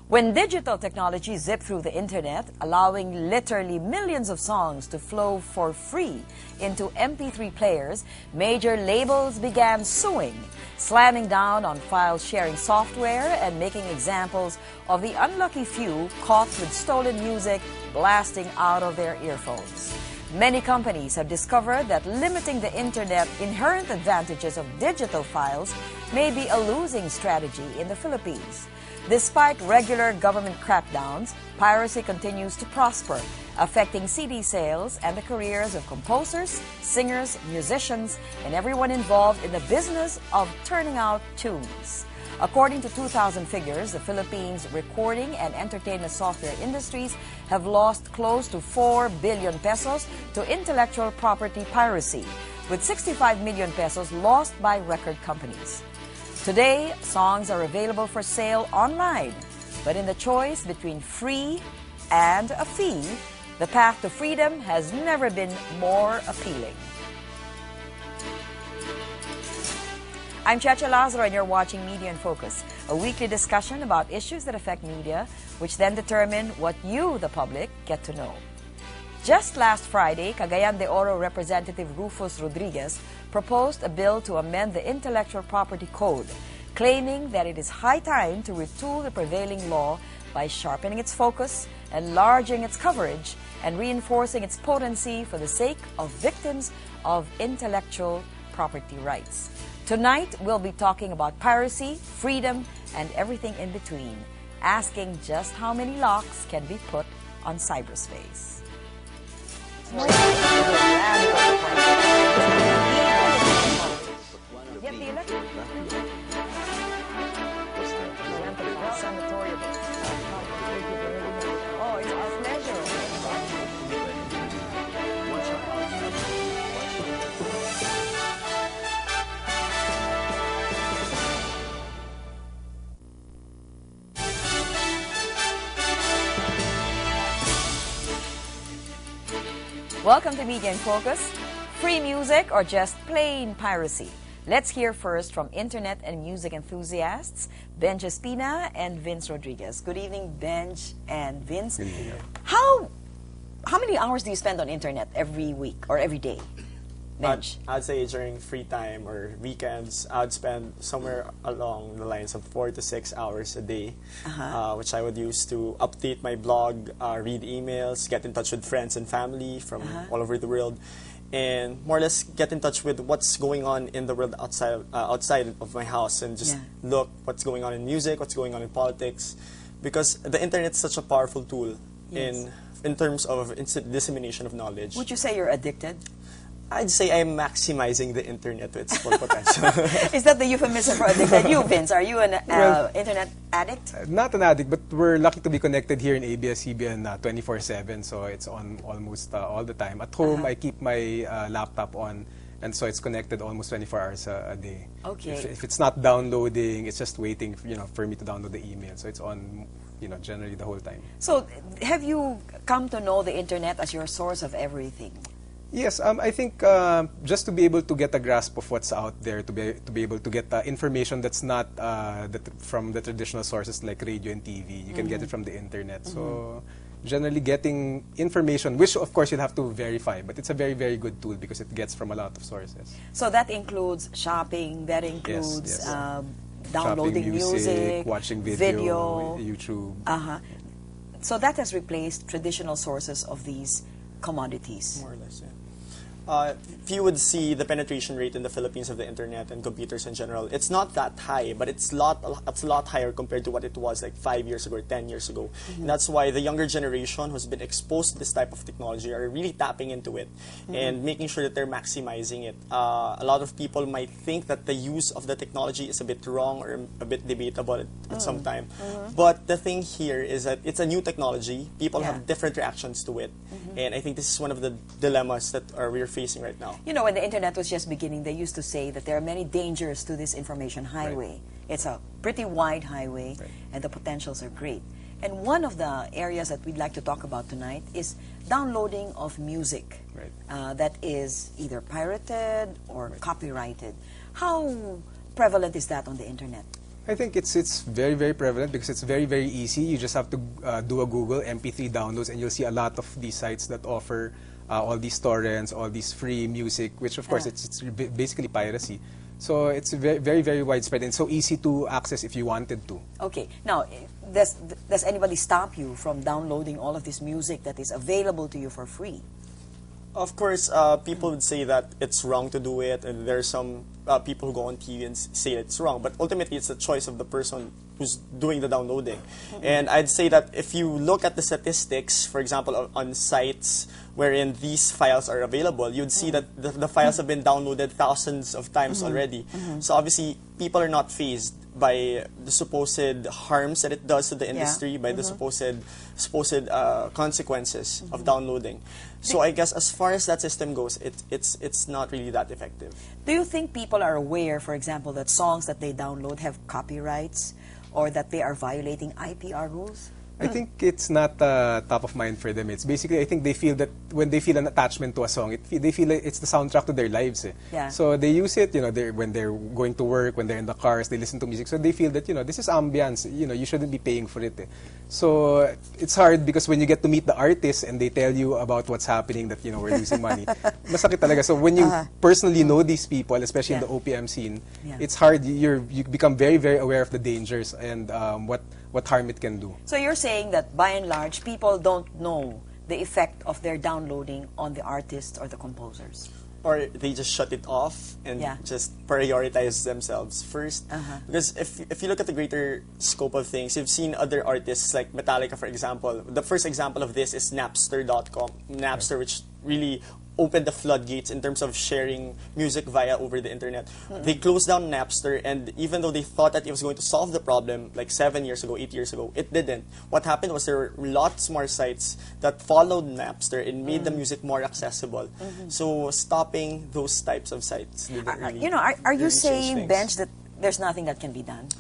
When digital technology zipped through the internet, allowing literally millions of songs to flow for free into MP3 players, major labels began suing, slamming down on file-sharing software and making examples of the unlucky few caught with stolen music blasting out of their earphones. Many companies have discovered that limiting the internet inherent advantages of digital files may be a losing strategy in the Philippines. Despite regular government crackdowns, piracy continues to prosper, affecting CD sales and the careers of composers, singers, musicians, and everyone involved in the business of turning out tunes. According to 2000 figures, the Philippines' recording and entertainment software industries have lost close to 4 billion pesos to intellectual property piracy, with 65 million pesos lost by record companies. Today, songs are available for sale online, but in the choice between free and a fee, the path to freedom has never been more appealing. I'm Checha Lazaro and you're watching Media in Focus, a weekly discussion about issues that affect media, which then determine what you, the public, get to know. Just last Friday, Cagayan de Oro Representative Rufus Rodriguez proposed a bill to amend the Intellectual Property Code, claiming that it is high time to retool the prevailing law by sharpening its focus, enlarging its coverage, and reinforcing its potency for the sake of victims of intellectual property rights. Tonight, we'll be talking about piracy, freedom, and everything in between, asking just how many locks can be put on cyberspace. Oh, it's our pleasure. Welcome to Media in Focus. Free music or just plain piracy? Let's hear first from internet and music enthusiasts, Benj Espina and Vince Rodriguez. Good evening, Benj and Vince. Good evening. How many hours do you spend on internet every week or every day? Benj? I'd say during free time or weekends, I'd spend somewhere along the lines of 4 to 6 hours a day, which I would use to update my blog, read emails, get in touch with friends and family from all over the world, and more or less get in touch with what's going on in the world outside of my house, and just look what's going on in music, what's going on in politics, because the internet's such a powerful tool in terms of dissemination of knowledge. Would you say you're addicted? I'd say I'm maximizing the internet to its full potential. Is that the euphemism for addicted? You, Vince, are you an internet addict? Not an addict, but we're lucky to be connected here in ABS-CBN 24/7, so it's on almost all the time. At home, I keep my laptop on, and so it's connected almost 24 hours a day. Okay. If it's not downloading, it's just waiting, for me to download the email. So it's on, generally the whole time. So, have you come to know the internet as your source of everything? Yes, I think just to be able to get a grasp of what's out there, to be able to get information that's not from the traditional sources like radio and TV, you can get it from the internet. So generally getting information, which of course you'll have to verify, but it's a very, very good tool because it gets from a lot of sources. So that includes shopping, that includes downloading shopping, music, watching video, YouTube. So that has replaced traditional sources of these commodities. More or less, yeah. If you would see the penetration rate in the Philippines of the internet and computers in general, it's not that high, but it's a lot higher compared to what it was like 5 years ago or 10 years ago. And that's why the younger generation who's been exposed to this type of technology are really tapping into it and making sure that they're maximizing it. A lot of people might think that the use of the technology is a bit wrong or a bit debatable at some time. But the thing here is that it's a new technology. People have different reactions to it. And I think this is one of the dilemmas that we're facing right now. You know, when the internet was just beginning, they used to say that there are many dangers to this information highway. It's a pretty wide highway, and the potentials are great. And one of the areas that we'd like to talk about tonight is downloading of music that is either pirated or copyrighted. How prevalent is that on the internet? I think it's very, very prevalent because it's very, very easy. You just have to do a Google MP3 downloads, and you'll see a lot of these sites that offer all these torrents, all these free music, which of course it's basically piracy. So it's very, very, very widespread and so easy to access if you wanted to. Okay. Now, does anybody stop you from downloading all of this music that is available to you for free? Of course, people would say that it's wrong to do it, and there are some people who go on TV and say it's wrong. But ultimately, it's the choice of the person who's doing the downloading. And I'd say that if you look at the statistics, for example, on sites wherein these files are available, you'd see that the files have been downloaded thousands of times already. So obviously, people are not fazed by the supposed harms that it does to the industry, by the supposed consequences of downloading. So I guess as far as that system goes, it's not really that effective. Do you think people are aware, for example, that songs that they download have copyrights or that they are violating IPR rules? I think it's not top of mind for them. It's basically, I think they feel that when they feel an attachment to a song, they feel like it's the soundtrack to their lives. Yeah. So they use it, when they're going to work, when they're in the cars, they listen to music. So they feel that, this is ambience. You shouldn't be paying for it. So it's hard because when you get to meet the artists and they tell you about what's happening, that, we're losing money, masakit talaga. So when you personally know these people, especially in the OPM scene, it's hard. You become very, very aware of the dangers and what harm it can do. So you're saying that by and large, people don't know the effect of their downloading on the artists or the composers? Or they just shut it off and just prioritize themselves first. Because if you look at the greater scope of things, you've seen other artists like Metallica, for example. The first example of this is Napster.com. Napster, which really opened the floodgates in terms of sharing music via over the internet. They closed down Napster, and even though they thought that it was going to solve the problem like 7 years ago, 8 years ago, it didn't. What happened was there were lots more sites that followed Napster and made the music more accessible. So stopping those types of sites didn't really, are you really saying, change things. Benj, that there's nothing that can be done?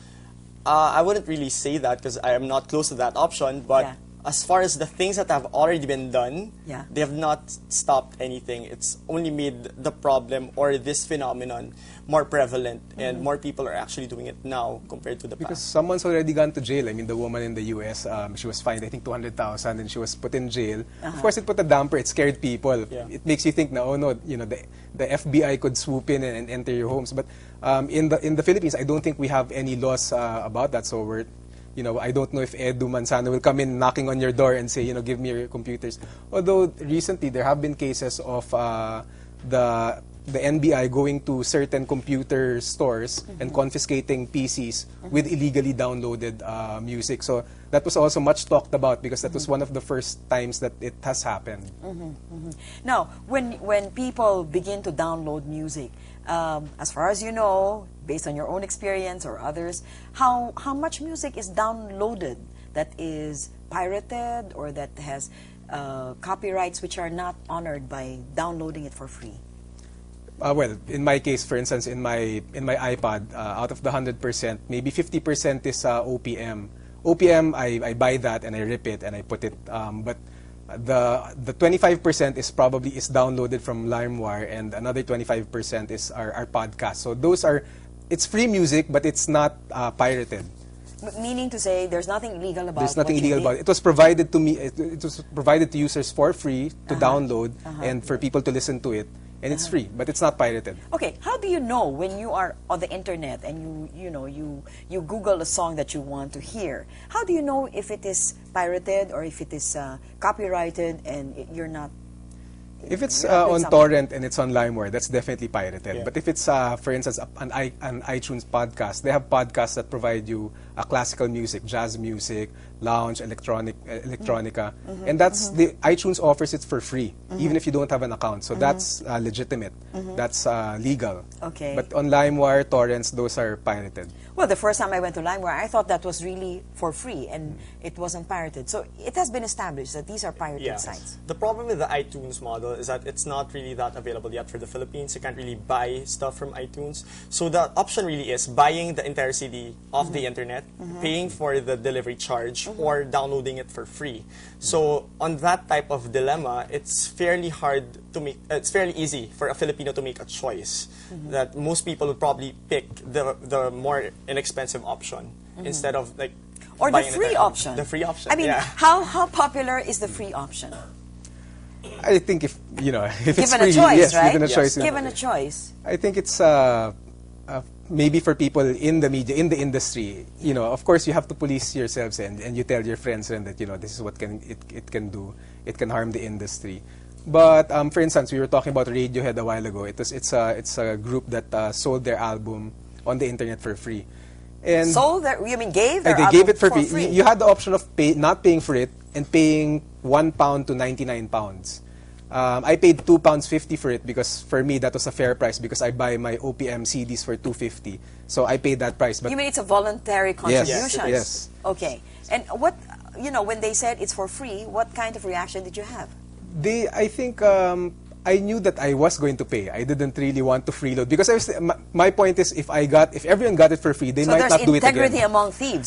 I wouldn't really say that because I am not close to that option, but as far as the things that have already been done, they have not stopped anything. It's only made the problem or this phenomenon more prevalent, and more people are actually doing it now compared to the Because past. someone's already gone to jail. I mean, the woman in the US, she was fined, I think, 200,000, and she was put in jail. Of course, it put a damper. It scared people. It makes you think, oh no, the FBI could swoop in and enter your homes. But in the Philippines, I don't think we have any laws about that. So we're I don't know if Edu Manzano will come in knocking on your door and say, give me your computers. Although recently there have been cases of the NBI going to certain computer stores and confiscating PCs with illegally downloaded music. So that was also much talked about because that was one of the first times that it has happened. Now, when people begin to download music, as far as you know, based on your own experience or others, how much music is downloaded that is pirated or that has copyrights which are not honored by downloading it for free? Well, in my case, for instance, in my iPod, out of the 100%, maybe 50% is OPM. OPM, I buy that and I rip it and I put it, but the 25% is downloaded from LimeWire, and another 25% is our podcast. So it's free music, but it's not pirated. Meaning to say, there's nothing illegal about it. There's nothing illegal about it. It was provided to me. It was provided to users for free to download and for people to listen to it. And it's free, but it's not pirated. Okay, how do you know when you are on the internet and you Google a song that you want to hear? How do you know if it is pirated or if it is copyrighted and you're not? If it's on torrent and it's on LimeWire, that's definitely pirated. But if it's, for instance, an iTunes podcast, they have podcasts that provide you classical music, jazz music, lounge, electronica, and that's the iTunes offers it for free, even if you don't have an account. So that's legitimate. That's legal. Okay. But on LimeWire, torrents, those are pirated. Well, the first time I went to LimeWire, I thought that was really for free and it wasn't pirated. So it has been established that these are pirated sites. The problem with the iTunes model is that it's not really that available yet for the Philippines. You can't really buy stuff from iTunes. So the option really is buying the entire CD off the internet paying for the delivery charge, or downloading it for free. So on that type of dilemma, it's fairly it's fairly easy for a Filipino to make a choice. That most people would probably pick the more inexpensive option instead of like or the buying free it. option. The free option. I mean, yeah. how popular is the free option? I think if it's Given free, a choice, yes, right? given a choice. Given a choice. I think it's maybe for people in the media, in the industry, of course you have to police yourselves and you tell your friends and that this is what it can do. It can harm the industry. But for instance, we were talking about Radiohead a while ago. It's a group that sold their album on the internet for free. And Sold their, you mean gave their they album gave it for free. You had the option of not paying for it and paying £1 to £99. I paid £2.50 for it because for me that was a fair price because I buy my OPM CDs for £2.50. So I paid that price. But you mean it's a voluntary contribution? Yes. Okay. And what, when they said it's for free, what kind of reaction did you have? I think I knew that I was going to pay. I didn't really want to freeload because my point is if everyone got it for free, they might not do it again. So there's integrity among thieves.